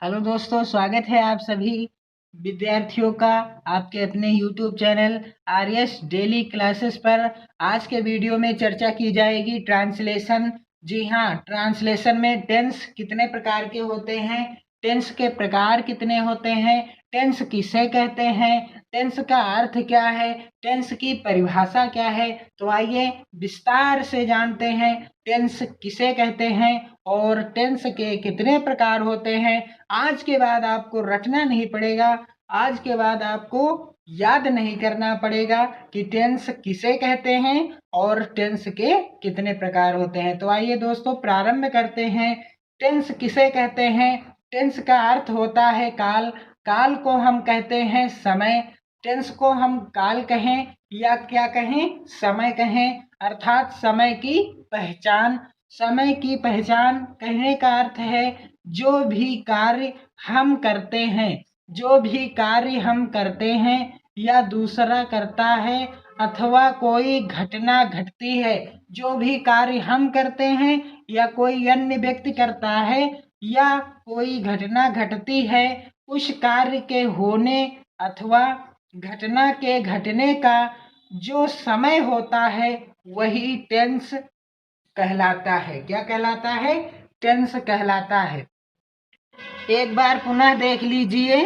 Hello दोस्तों, स्वागत है आप सभी विद्यार्थियों का आपके अपने YouTube channel RS daily classes पर। आज के वीडियो में चर्चा की जाएगी ट्रांसलेशन। जी हाँ, ट्रांसलेशन में टेंस कितने प्रकार के होते हैं, टेंस के प्रकार कितने होते हैं, टेंस किसे कहते हैं, टेंस का अर्थ क्या है, टेंस की परिभाषा क्या है। तो आइए विस्तार से जानते हैं टेंस किसे कहते हैं और टेंस के कितने प्रकार होते हैं। आज के बाद आपको रटना नहीं पड़ेगा, आज के बाद आपको याद नहीं करना पड़ेगा कि टेंस किसे कहते हैं और टेंस के कितने प्रकार होते हैं। तो आइए दोस्तों प्रारंभ करते हैं। टेंस किसे कहते हैं? टेंस का अर्थ होता है काल। काल को हम कहते हैं समय। टेंस को हम काल कहें या क्या कहें, समय कहें, अर्थात समय की पहचान। समय की पहचान कहने का अर्थ है जो भी कार्य हम करते हैं, जो भी कार्य हम करते हैं या दूसरा करता है अथवा कोई घटना घटती है, जो भी कार्य हम करते हैं या कोई अन्य व्यक्ति करता है या कोई घटना घटती है, उस कार्य के होने अथवा घटना के घटने का जो समय होता है वही टेंस कहलाता है। क्या कहलाता है? टेंस कहलाता है। एक बार पुनः देख लीजिए।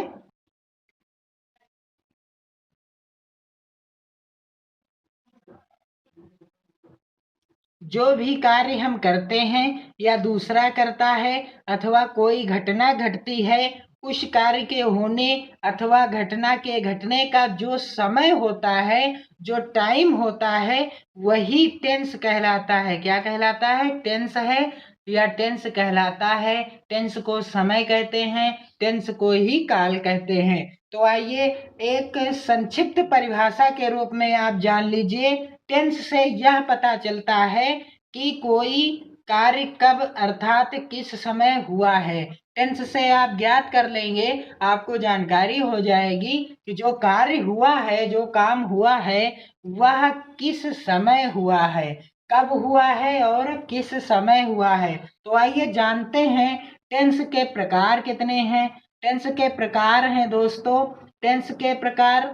जो भी कार्य हम करते हैं या दूसरा करता है अथवा कोई घटना घटती है, उस कार्य के होने अथवा घटना के घटने का जो समय होता है, जो टाइम होता है, वही टेंस कहलाता है। क्या कहलाता है? टेंस है या टेंस कहलाता है। टेंस को समय कहते हैं, टेंस को ही काल कहते हैं। तो आइए एक संक्षिप्त परिभाषा के रूप में आप जान लीजिए। टेंस से यह पता चलता है कि कोई कार्य कब अर्थात किस समय हुआ है। टेंस से आप ज्ञात कर लेंगे, आपको जानकारी हो जाएगी कि जो कार्य हुआ है, जो काम हुआ है, वह किस समय हुआ है, कब हुआ है और किस समय हुआ है। तो आइए जानते हैं टेंस के प्रकार कितने हैं। टेंस के प्रकार हैं दोस्तों, टेंस के प्रकार,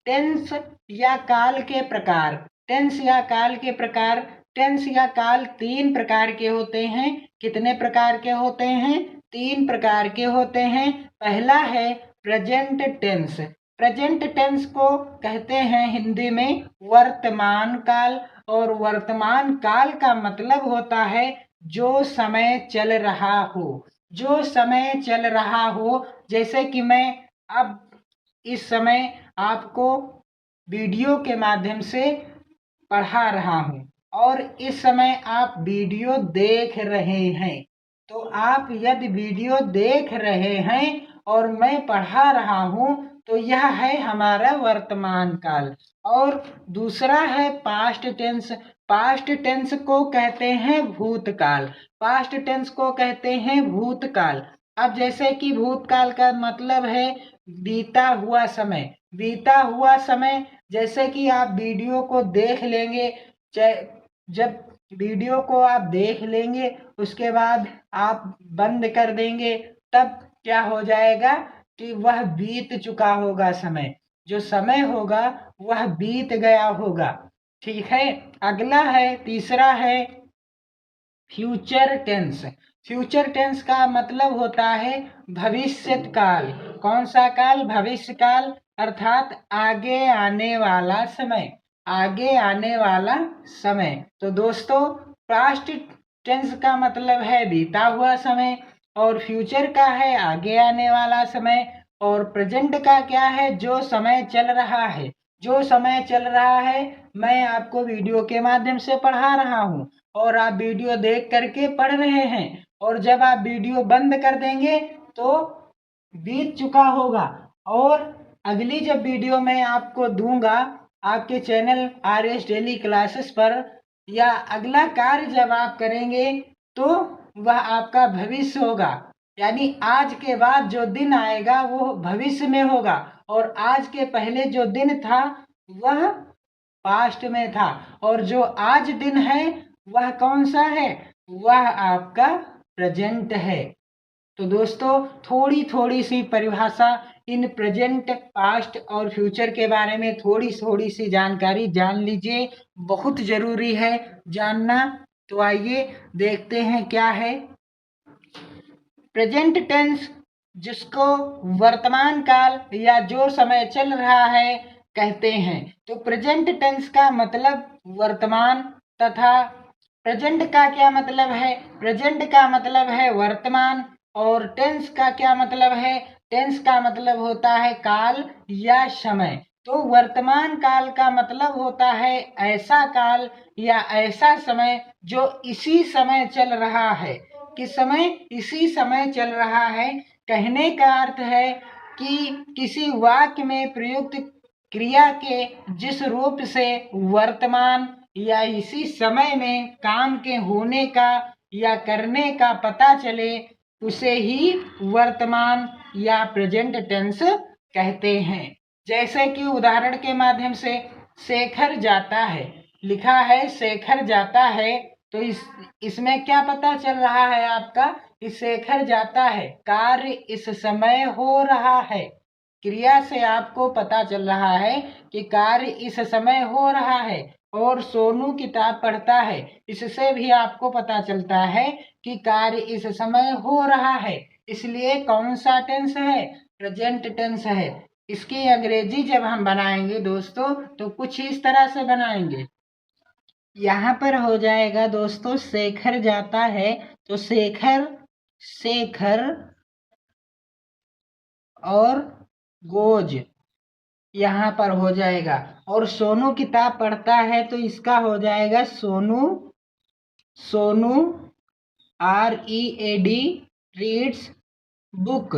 टेंस या काल के प्रकार। टेंस या काल के प्रकार, टेंस या काल तीन प्रकार के होते हैं। कितने प्रकार के होते हैं? तीन प्रकार के होते हैं। पहला है प्रेजेंट टेंस। प्रेजेंट टेंस को कहते हैं हिंदी में वर्तमान काल, और वर्तमान काल का मतलब होता है जो समय चल रहा हो, जो समय चल रहा हो। जैसे कि मैं अब इस समय आपको वीडियो के माध्यम से पढ़ा रहा हूँ और इस समय आप वीडियो देख रहे हैं। तो आप यदि वीडियो देख रहे हैं और मैं पढ़ा रहा हूँ तो यह है हमारा वर्तमान काल। और दूसरा है पास्ट टेंस। पास्ट टेंस को कहते हैं भूतकाल। पास्ट टेंस को कहते हैं भूतकाल। अब जैसे कि भूतकाल का मतलब है बीता हुआ समय। बीता हुआ समय जैसे कि आप वीडियो को देख लेंगे, जब वीडियो को आप देख लेंगे उसके बाद आप बंद कर देंगे, तब क्या हो जाएगा कि वह बीत चुका होगा समय, जो समय होगा वह बीत गया होगा। ठीक है। अगला है, तीसरा है फ्यूचर टेंस। फ्यूचर टेंस का मतलब होता है भविष्य काल। कौन सा काल? भविष्य काल, अर्थात आगे आने वाला समय, आगे आने वाला समय। तो दोस्तों पास्ट टेंस का मतलब है बीता हुआ समय, और फ्यूचर का है आगे आने वाला समय, और प्रेजेंट का क्या है? जो समय चल रहा है। जो समय चल रहा है मैं आपको वीडियो के माध्यम से पढ़ा रहा हूँ और आप वीडियो देख करके पढ़ रहे हैं, और जब आप वीडियो बंद कर देंगे तो बीत चुका होगा। और अगली जब वीडियो मैं आपको दूंगा आपके चैनल आरएस डेली क्लासेस पर, या अगला कार्य जब आप करेंगे तो वह आपका भविष्य होगा। यानी आज के बाद जो दिन आएगा वो भविष्य में होगा, और आज के पहले जो दिन था वह पास्ट में था, और जो आज दिन है वह कौन सा है? वह आपका प्रेजेंट है। तो दोस्तों थोड़ी थोड़ी सी परिभाषा इन प्रेजेंट, पास्ट और फ्यूचर के बारे में थोड़ी थोड़ी सी जानकारी जान लीजिए, बहुत जरूरी है जानना। तो आइए देखते हैं क्या है प्रेजेंट टेंस, जिसको वर्तमान काल या जो समय चल रहा है कहते हैं। तो प्रेजेंट टेंस का मतलब वर्तमान, तथा प्रेजेंट का क्या मतलब है, प्रेजेंट का मतलब है वर्तमान, और टेंस का क्या मतलब है, टेंस का मतलब होता है काल या समय। तो वर्तमान काल का मतलब होता है ऐसा काल या ऐसा समय जो इसी समय चल रहा है। किस समय, इसी समय चल रहा है। कहने का अर्थ है कि किसी वाक्य में प्रयुक्त क्रिया के जिस रूप से वर्तमान या इसी समय में काम के होने का या करने का पता चले, उसे ही वर्तमान या प्रेजेंट टेंस कहते हैं। जैसे कि उदाहरण के माध्यम से शेखर जाता है, लिखा है शेखर जाता है, तो इसमें क्या पता चल रहा है आपका कि शेखर जाता है, कार्य इस समय हो रहा है। क्रिया से आपको पता चल रहा है कि कार्य इस समय हो रहा है। और सोनू किताब पढ़ता है, इससे भी आपको पता चलता है कि कार्य इस समय हो रहा है। इसलिए कौन सा टेंस है, प्रेजेंट टेंस है। इसकी अंग्रेजी जब हम बनाएंगे दोस्तों तो कुछ इस तरह से बनाएंगे। यहाँ पर हो जाएगा दोस्तों शेखर जाता है, तो शेखर, शेखर और गोज यहाँ पर हो जाएगा। और सोनू किताब पढ़ता है तो इसका हो जाएगा Sonu, Sonu READ reads book,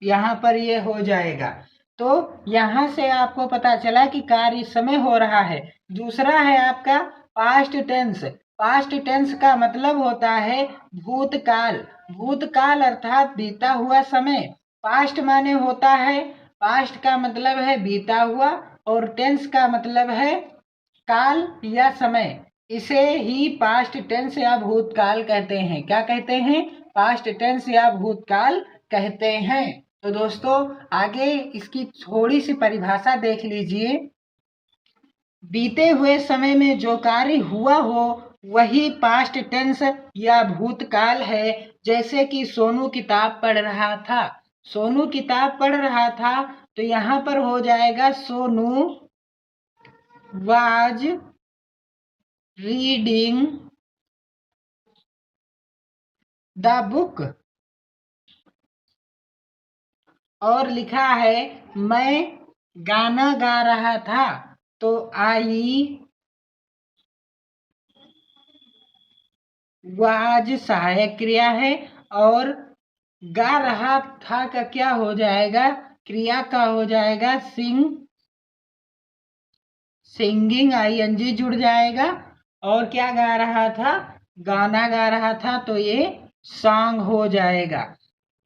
यहाँ पर ये हो जाएगा। तो यहाँ से आपको पता चला कि कार्य इस समय हो रहा है। दूसरा है आपका पास्ट टेंस। पास्ट टेंस का मतलब होता है भूतकाल। भूतकाल अर्थात बीता हुआ समय। पास्ट माने होता है, पास्ट का मतलब है बीता हुआ, और टेंस का मतलब है काल या समय। इसे ही पास्ट टेंस या भूतकाल कहते हैं। क्या कहते हैं, पास्ट टेंस या भूतकाल कहते हैं। तो दोस्तों आगे इसकी थोड़ी सी परिभाषा देख लीजिए। बीते हुए समय में जो कार्य हुआ हो वही पास्ट टेंस या भूतकाल है। जैसे कि सोनू किताब पढ़ रहा था, सोनू किताब पढ़ रहा था, तो यहाँ पर हो जाएगा Sonu was reading the book. और लिखा है मैं गाना गा रहा था, तो आई वाज सहायक क्रिया है, और गा रहा था का क्या हो जाएगा, क्रिया का हो जाएगा सिंग, सिंगिंग ING जुड़ जाएगा। और क्या गा रहा था, गाना गा रहा था, तो ये सॉन्ग हो जाएगा।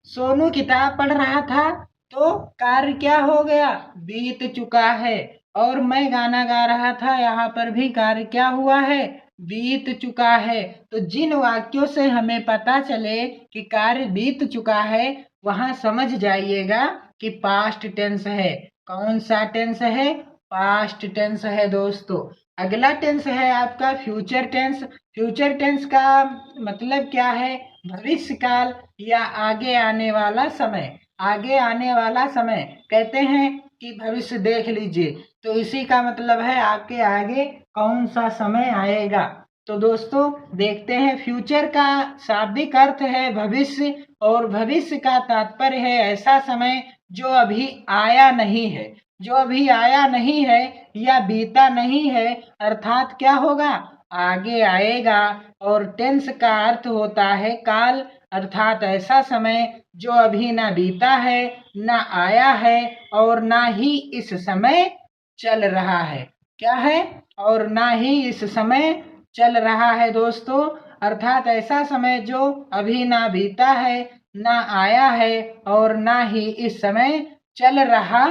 सोनू किताब पढ़ रहा था तो कार्य क्या हो गया, बीत चुका है। और मैं गाना गा रहा था, यहाँ पर भी कार्य क्या हुआ है, बीत चुका है। तो जिन वाक्यों से हमें पता चले कि कार्य बीत चुका है, वहां समझ जाइएगा कि पास्ट टेंस है। कौन सा टेंस है, पास्ट टेंस है दोस्तों। अगला टेंस है आपका फ्यूचर टेंस। फ्यूचर टेंस का मतलब क्या है, भविष्य काल या आगे आने वाला समय। आगे आने वाला समय कहते हैं कि भविष्य देख लीजिए, तो इसी का मतलब है आपके आगे कौन सा समय आएगा। तो दोस्तों देखते हैं, फ्यूचर का शाब्दिक अर्थ है भविष्य, और भविष्य का तात्पर्य है ऐसा समय जो अभी आया नहीं है, जो अभी आया नहीं है या बीता नहीं है, अर्थात क्या होगा, आगे आएगा। और टेंस का अर्थ होता है काल, अर्थात ऐसा समय जो अभी ना बीता है, ना आया है, और ना ही इस समय चल रहा है। क्या है, और ना ही इस समय चल रहा है दोस्तों। अर्थात ऐसा समय जो अभी ना बीता है, ना आया है, और ना ही इस समय चल रहा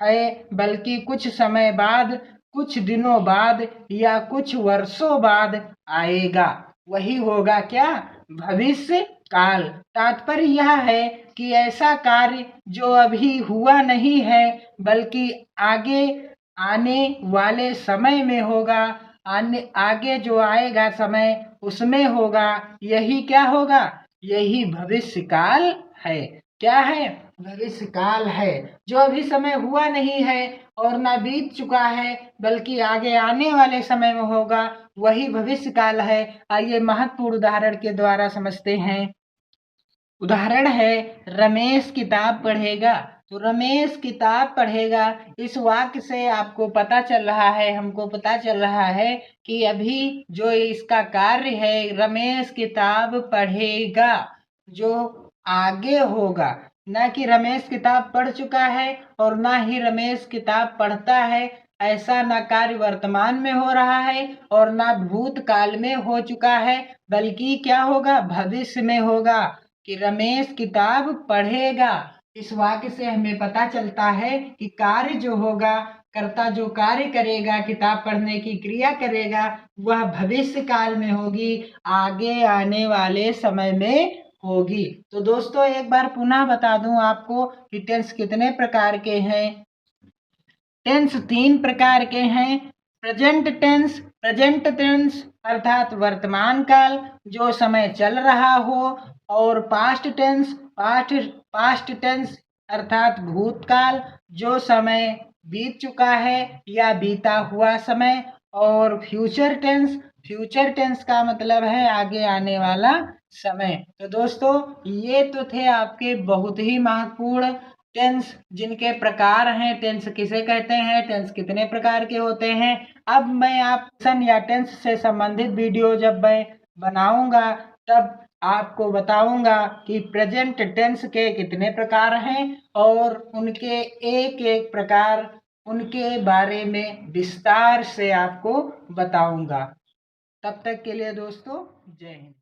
है, बल्कि कुछ समय बाद, कुछ दिनों बाद या कुछ वर्षों बाद आएगा। वही होगा क्या, भविष्य काल। तात्पर्य यह है कि ऐसा कार्य जो अभी हुआ नहीं है बल्कि आगे आने वाले समय में होगा, आगे जो आएगा समय उसमें होगा, यही क्या होगा, यही भविष्य काल है। क्या है, भविष्य काल है। जो अभी समय हुआ नहीं है और ना बीत चुका है बल्कि आगे आने वाले समय में होगा, वही भविष्य काल है। आइए महत्वपूर्ण उदाहरण के द्वारा समझते हैं। उदाहरण है, रमेश किताब पढ़ेगा। तो रमेश किताब पढ़ेगा, इस वाक्य से आपको पता चल रहा है, हमको पता चल रहा है कि अभी जो इसका कार्य है, रमेश किताब पढ़ेगा, जो आगे होगा, ना कि रमेश किताब पढ़ चुका है और ना ही रमेश किताब पढ़ता है। ऐसा ना कार्य वर्तमान में हो रहा है और ना भूतकाल में हो चुका है, बल्कि क्या होगा, भविष्य में होगा कि रमेश किताब पढ़ेगा। इस वाक्य से हमें पता चलता है कि कार्य जो होगा, कर्ता जो कार्य करेगा, किताब पढ़ने की क्रिया करेगा, वह भविष्य काल में होगी, आगे आने वाले समय में होगी। तो दोस्तों एक बार पुनः बता दूं आपको कि टेंस कितने प्रकार के हैं। टेंस 3 प्रकार के हैं। प्रेजेंट टेंस अर्थात वर्तमान काल, जो समय चल रहा हो, और पास्ट टेंस अर्थात भूतकाल, जो समय बीत चुका है या बीता हुआ समय, और फ्यूचर टेंस का मतलब है आगे आने वाला समय। तो दोस्तों ये तो थे आपके बहुत ही महत्वपूर्ण टेंस, जिनके प्रकार हैं, टेंस किसे कहते हैं, टेंस कितने प्रकार के होते हैं। अब मैं आप या टेंस से संबंधित वीडियो जब मैं बनाऊंगा तब आपको बताऊंगा कि प्रेजेंट टेंस के कितने प्रकार हैं और उनके एक एक प्रकार, उनके बारे में विस्तार से आपको बताऊंगा। तब तक के लिए दोस्तों जय हिंद।